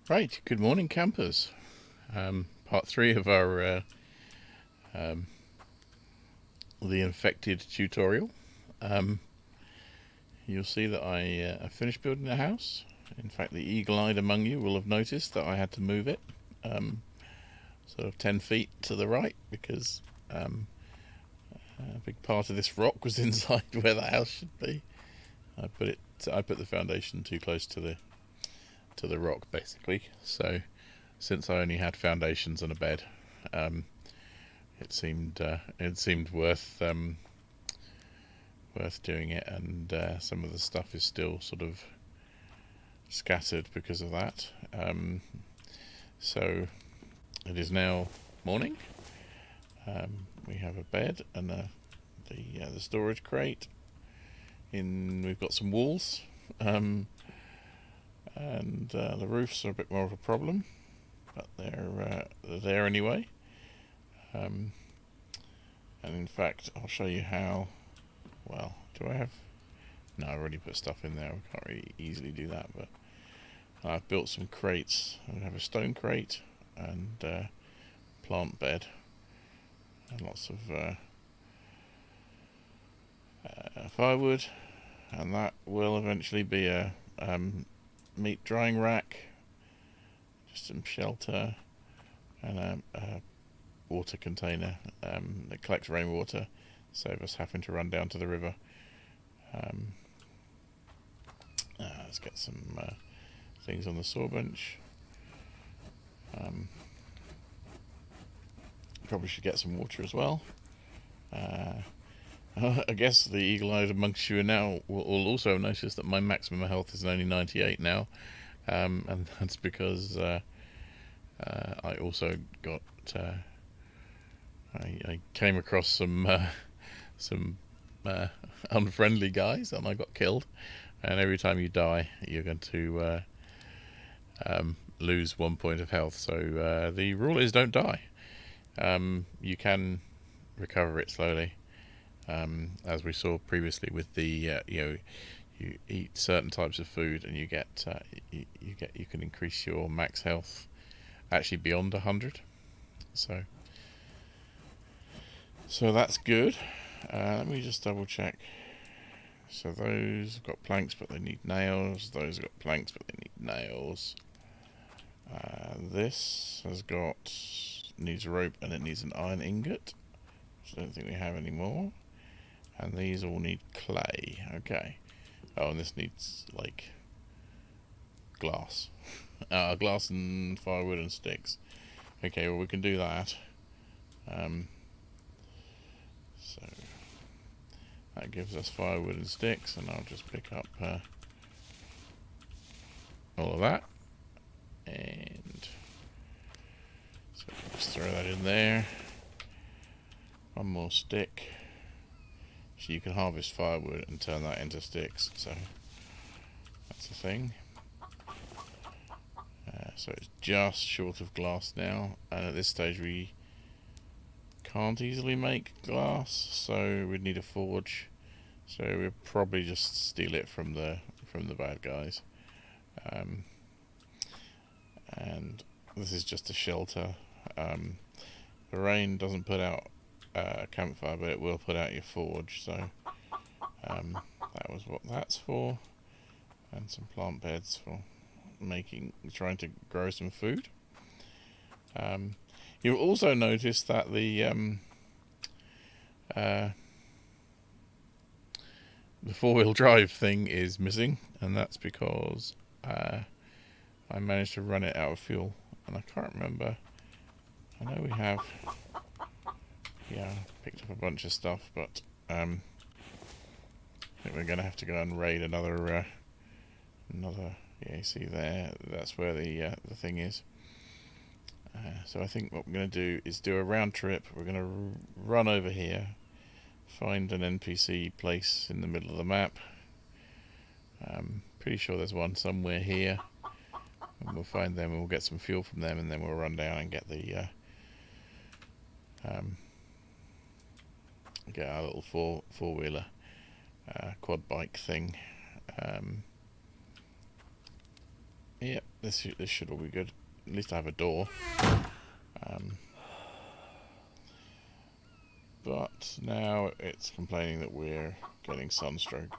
Right, good morning, campers. Part three of our um, the infected tutorial. Um, you'll see that I finished building the house. In fact, the eagle-eyed among you will have noticed that I had to move it sort of 10 feet to the right because a big part of this rock was inside where the house should be. I put the foundation too close to the rock, basically. So since I only had foundations and a bed, um, it seemed worth doing it, and some of the stuff is still sort of scattered because of that. So it is now morning. We have a bed and the storage crate. We've got some walls, and the roofs are a bit more of a problem, but they're there anyway. Um, and in fact, I'll show you how. Well, do I have? No, I've already put stuff in there. I can't really easily do that, but I've built some crates. I have a stone crate and plant bed and lots of firewood, and that will eventually be a meat drying rack, just some shelter, and a water container that collects rainwater, save us having to run down to the river. Um, let's get some things on the saw bench. Probably should get some water as well. I guess the eagle-eyed amongst you now will also notice that my maximum health is only 98 now, and that's because I also got I came across some unfriendly guys, and I got killed. And every time you die, you're going to lose 1 point of health. So the rule is don't die. You can recover it slowly, as we saw previously with the you eat certain types of food and you can increase your max health actually beyond 100. So that's good. Let me just double check. So those have got planks but they need nails. Those have got planks but they need nails. This has got needs rope and it needs an iron ingot, which I don't think we have anymore. And these all need clay. Okay. Oh, and this needs like glass. Glass and firewood and sticks. Okay, well we can do that. So that gives us firewood and sticks, and I'll just pick up all of that, and so just throw that in there. One more stick. So you can harvest firewood and turn that into sticks. So that's the thing. So it's just short of glass now, and at this stage we can't easily make glass, so we'd need a forge. So we'll probably just steal it from the bad guys. And this is just a shelter. The rain doesn't put out a campfire, but it will put out your forge. So that was what that's for, and some plant beds for trying to grow some food. You'll also notice that the four-wheel drive thing is missing, and that's because I managed to run it out of fuel, and I can't remember. I know we have, yeah, picked up a bunch of stuff, but I think we're going to have to go and raid another. Yeah, you see there, that's where the thing is. So I think what we're going to do is do a round trip. We're going to run over here, find an NPC place in the middle of the map. Pretty sure there's one somewhere here, and we'll find them and we'll get some fuel from them, and then we'll run down and get get our little four-wheeler quad bike thing. Yep, this should all be good. At least I have a door. But now it's complaining that we're getting sunstroke.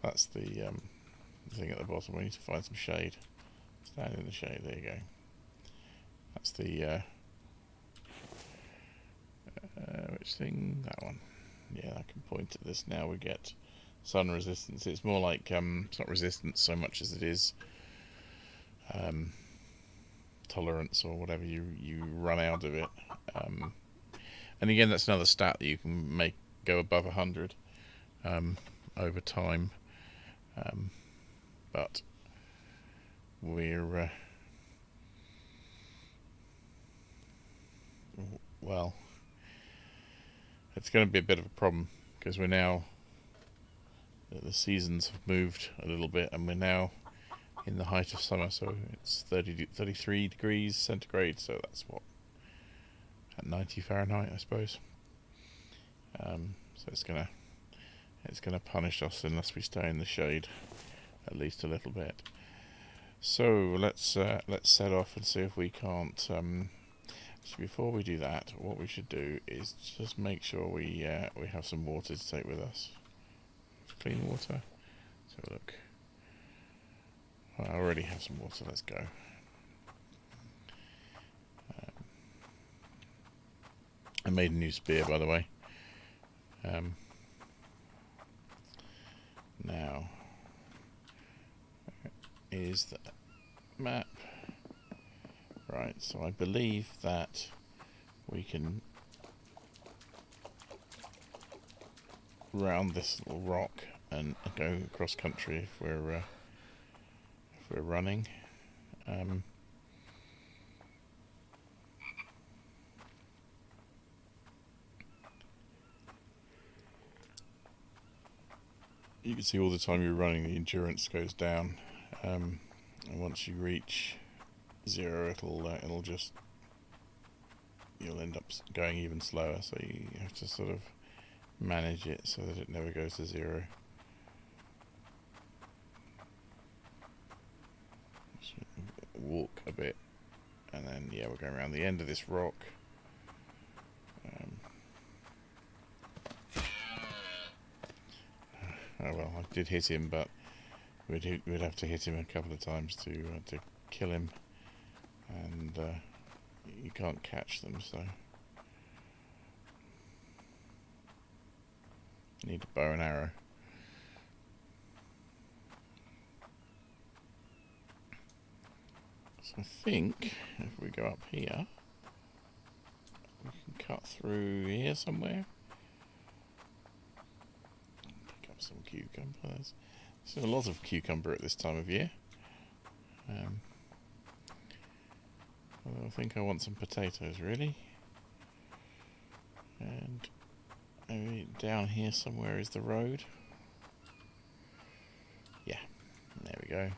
That's the thing at the bottom. We need to find some shade. Stand in the shade. There you go. That's the which thing? That one. Yeah, I can point at this now. We get sun resistance. It's more like it's not resistance so much as it is tolerance, or whatever. You run out of it. And again, that's another stat that you can make go above 100 over time. But we're well, it's going to be a bit of a problem because we're now, the seasons have moved a little bit, and we're now in the height of summer, so it's 33 degrees centigrade, so that's what, at 90 Fahrenheit, I suppose. So it's gonna punish us unless we stay in the shade at least a little bit. So let's set off and see if we can't. So before we do that, what we should do is just make sure we have some water to take with us. Clean water. Let's have a look. Well, I already have some water. Let's go. I made a new spear, by the way. Now is the map. Right, so I believe that we can round this little rock and go cross country if we're running. You can see all the time you're running, the endurance goes down, and once you reach 0, it'll just, you'll end up going even slower. So you have to sort of manage it so that it never goes to 0. Just walk a bit, and then yeah, we're going around the end of this rock. Oh well, I did hit him, but we'd have to hit him a couple of times to kill him, and you can't catch them, so you need a bow and arrow. So I think if we go up here, we can cut through here somewhere. Some cucumber. There's a lot of cucumber at this time of year. I think I want some potatoes, really. And maybe down here somewhere is the road. Yeah, there we go.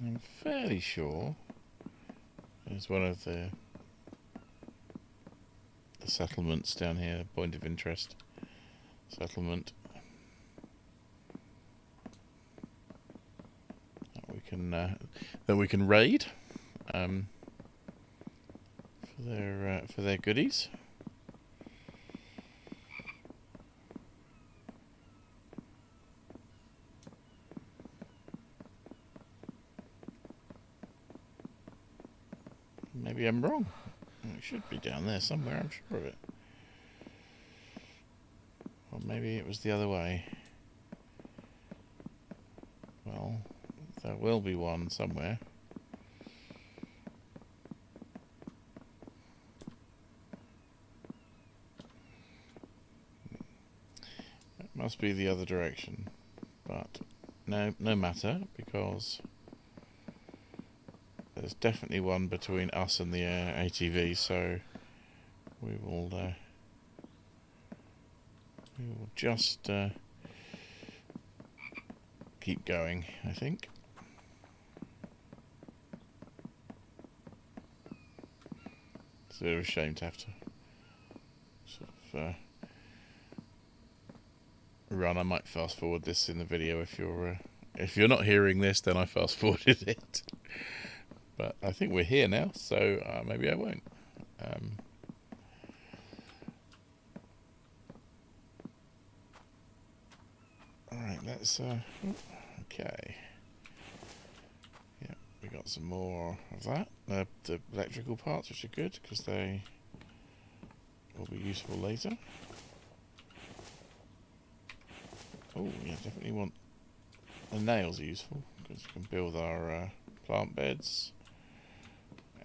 I'm fairly sure there's one of the settlements down here, point of interest settlement, that we can raid for their goodies. Maybe I'm wrong. It should be down there somewhere, I'm sure of it. Or maybe it was the other way. Well, there will be one somewhere. It must be the other direction. But no matter, because there's definitely one between us and the ATV, so we will just keep going, I think. It's a bit of a shame to have to sort of run. I might fast forward this in the video if you're not hearing this, then I fast forwarded it. But I think we're here now, so maybe I won't. Alright, let's okay. Yeah, we got some more of that. The electrical parts, which are good because they will be useful later. Oh, yeah, definitely want the nails are useful because we can build our plant beds.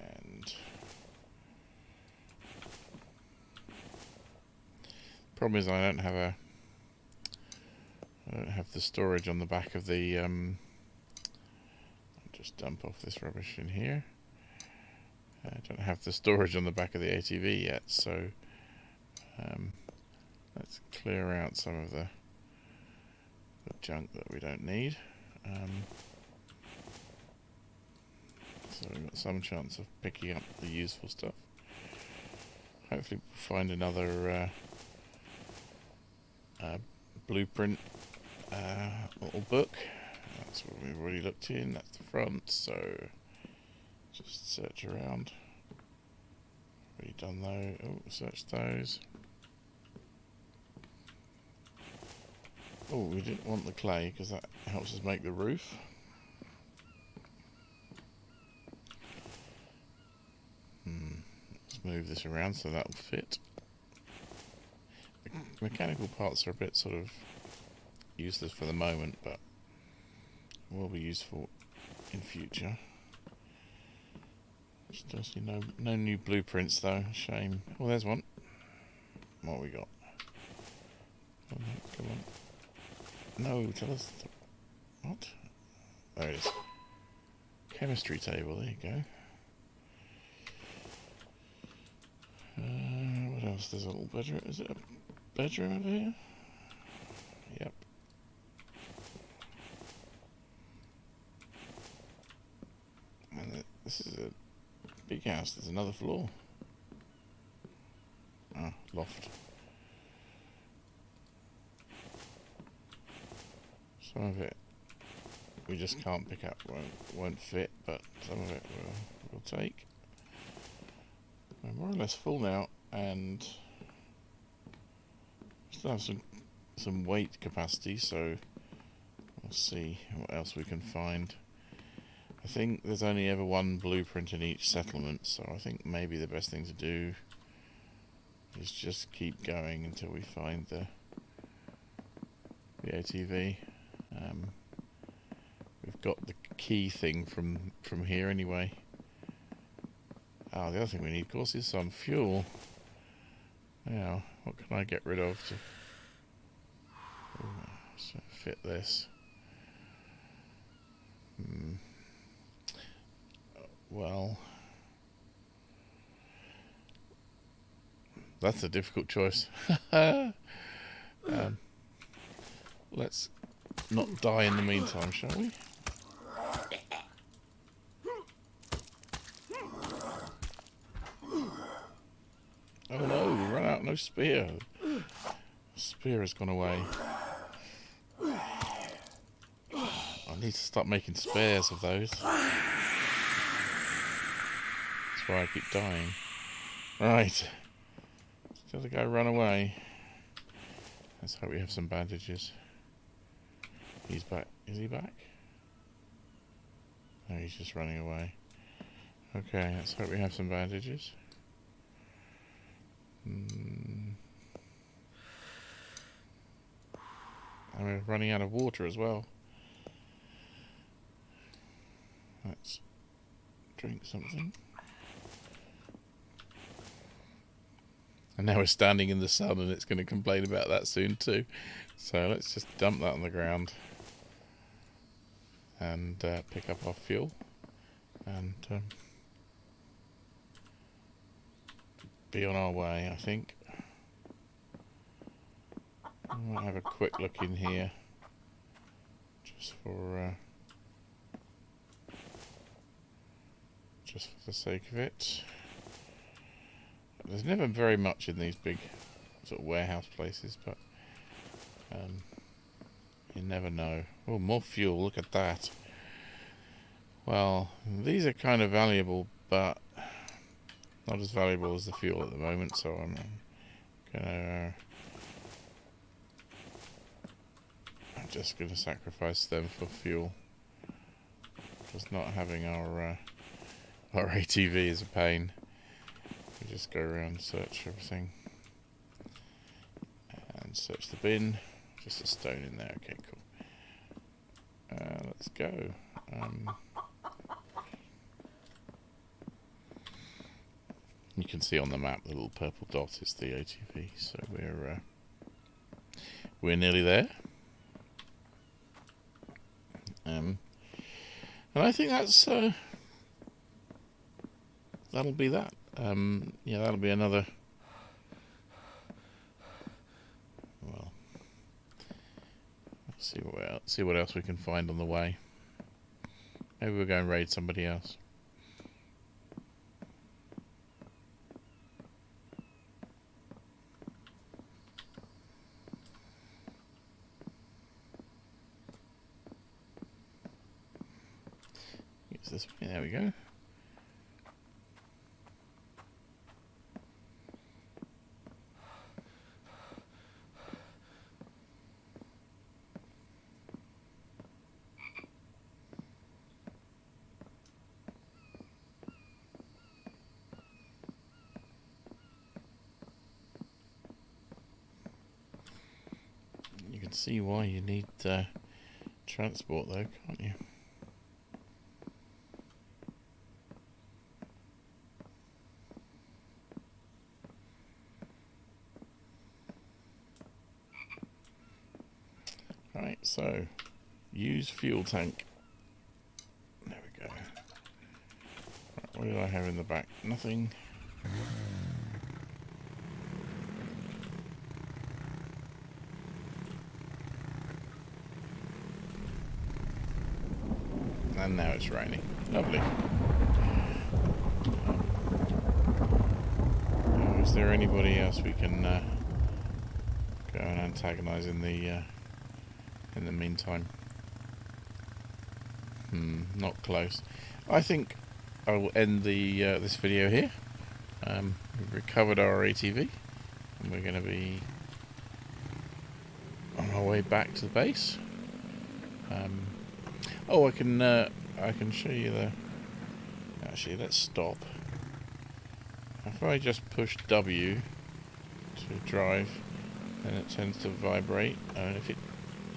And problem is I don't have the storage on the back of the I'll just dump off this rubbish in here. I don't have the storage on the back of the ATV yet, so let's clear out some of the junk that we don't need. So we've got some chance of picking up the useful stuff. Hopefully we'll find another blueprint little book. That's what we've already looked in. That's the front, so just search around. Already done those. Oh, search those. Oh, we didn't want the clay because that helps us make the roof. Let's move this around so that will fit. The mechanical parts are a bit sort of useless for the moment, but will be useful in future. Still see no new blueprints though. Shame. Oh, there's one. What we got? Oh, no, come on. No, tell us. What? There it is. Chemistry table. There you go. What else? There's a little bedroom. Is it a bedroom over here? Yep. And this is a big house. There's another floor. Ah, loft. Some of it we just can't pick up. Won't fit, but some of it we'll take. We're more or less full now, and still have some weight capacity, so we'll see what else we can find. I think there's only ever one blueprint in each settlement, so I think maybe the best thing to do is just keep going until we find the ATV. We've got the key thing from here anyway. Oh, the other thing we need, of course, is some fuel. Now, what can I get rid of to fit this? Well, that's a difficult choice. Let's not die in the meantime, shall we? Oh no, we run out, no spear. Spear has gone away. I need to start making spares of those. That's why I keep dying. Right. Still the guy run away. Let's hope we have some bandages. He's back. Is he back? No, he's just running away. Okay, let's hope we have some bandages. And we're running out of water as well. Let's drink something. And now we're standing in the sun and it's going to complain about that soon too. So let's just dump that on the ground and pick up our fuel and be on our way, I think. I might have a quick look in here just for the sake of it. There's never very much in these big sort of warehouse places, but you never know. Oh, more fuel, look at that. Well, these are kind of valuable, but not as valuable as the fuel at the moment, so I'm just gonna sacrifice them for fuel. Just not having our ATV is a pain. We just go around and search everything. And search the bin. Just a stone in there. Okay, cool. Let's go. You can see on the map the little purple dot is the ATV, so we're nearly there. And I think that's that'll be that. Yeah, that'll be another. Well, let's see what else we can find on the way. Maybe we'll go and raid somebody else. Use this way. There we go. You can see why you need transport though, can't you? Right, so use fuel tank. There we go. Right, what did I have in the back? Nothing. And now it's raining. Lovely. Is there anybody else we can go and antagonise in the meantime? Not close. I think I will end the this video here. We've recovered our ATV, and we're going to be on our way back to the base. Oh, I can show you the. Actually, let's stop. If I just push W to drive, then it tends to vibrate. And if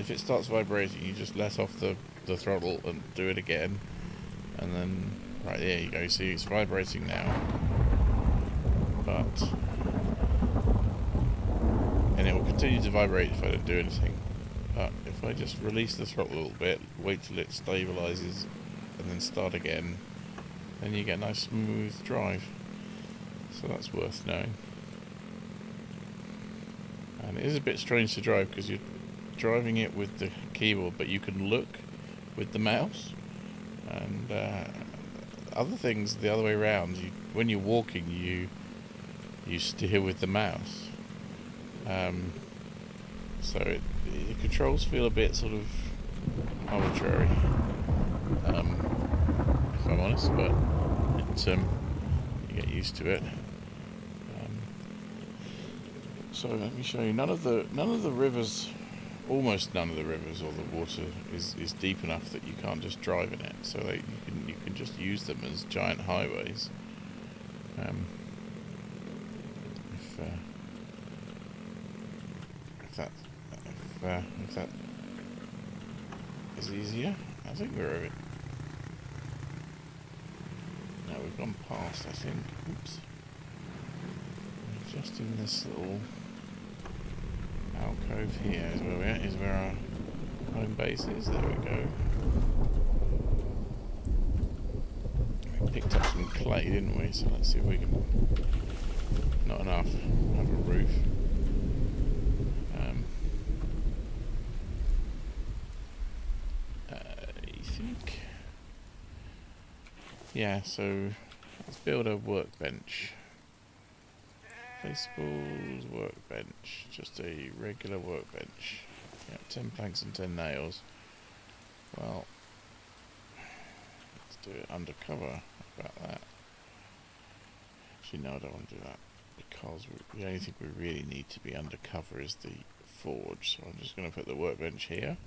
it starts vibrating, you just let off the throttle and do it again. And then, right, there you go. See, it's vibrating now. And it will continue to vibrate if I don't do anything. But if I just release the throttle a little bit, wait till it stabilizes, and then start again, then you get a nice smooth drive. So that's worth knowing. And it is a bit strange to drive because you're driving it with the keyboard, but you can look with the mouse. And other things the other way around. When you're walking, you steer with the mouse. So the controls feel a bit sort of arbitrary, if I'm honest, but you get used to it. So let me show you. None of the rivers, almost none of the rivers or the water is deep enough that you can't just drive in it. So you can just use them as giant highways. If that is easier, I think we're over it. No, we've gone past, I think. Oops. We're just in this little alcove here is where we're at, is where our home base is. There we go. We picked up some clay, didn't we? So let's see if we can. Not enough. Have a roof. think. Yeah, so let's build a workbench. Placeables, workbench. Just a regular workbench. Yeah, 10 planks and 10 nails. Well, let's do it undercover. How about that? Actually, no, I don't want to do that. Because the only thing we really need to be undercover is the forge. So I'm just going to put the workbench here.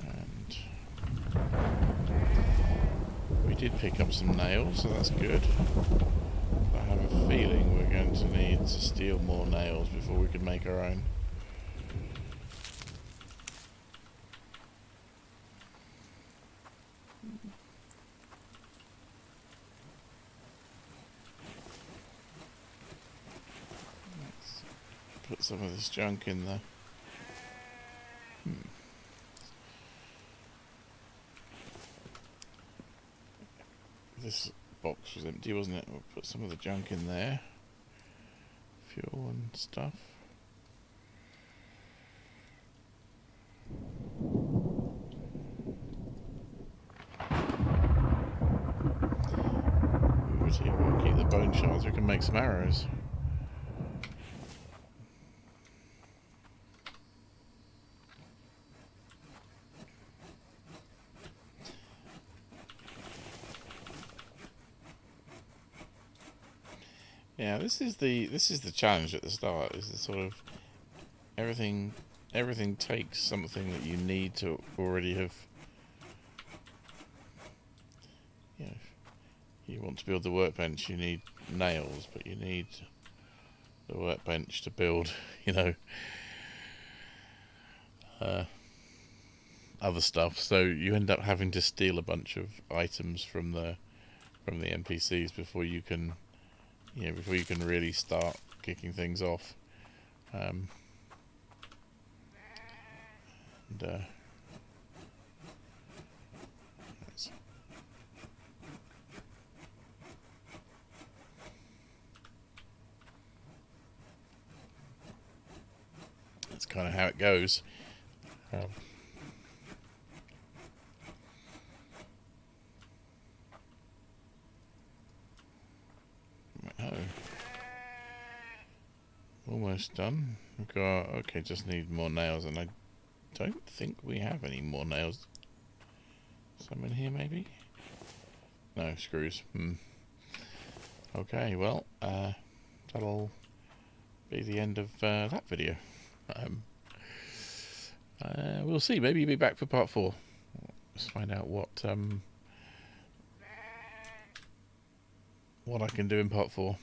And we did pick up some nails, so that's good. I have a feeling we're going to need to steal more nails before we can make our own. Let's put some of this junk in there. This box was empty, wasn't it? We'll put some of the junk in there. Fuel and stuff. We'll keep the bone shards, we can make some arrows. Yeah, this is the challenge at the start. Is the sort of everything takes something that you need to already have. You know, you want to build the workbench, you need nails, but you need the workbench to build, you know, other stuff. So you end up having to steal a bunch of items from the NPCs before you can. Yeah, before you can really start kicking things off. That's kind of how it goes. Almost done. We've got, okay, just need more nails, and I don't think we have any more nails. Some in here, maybe? No, screws. Okay, well, that'll be the end of that video. We'll see. Maybe you'll be back for part 4. Let's find out what I can do in part 4.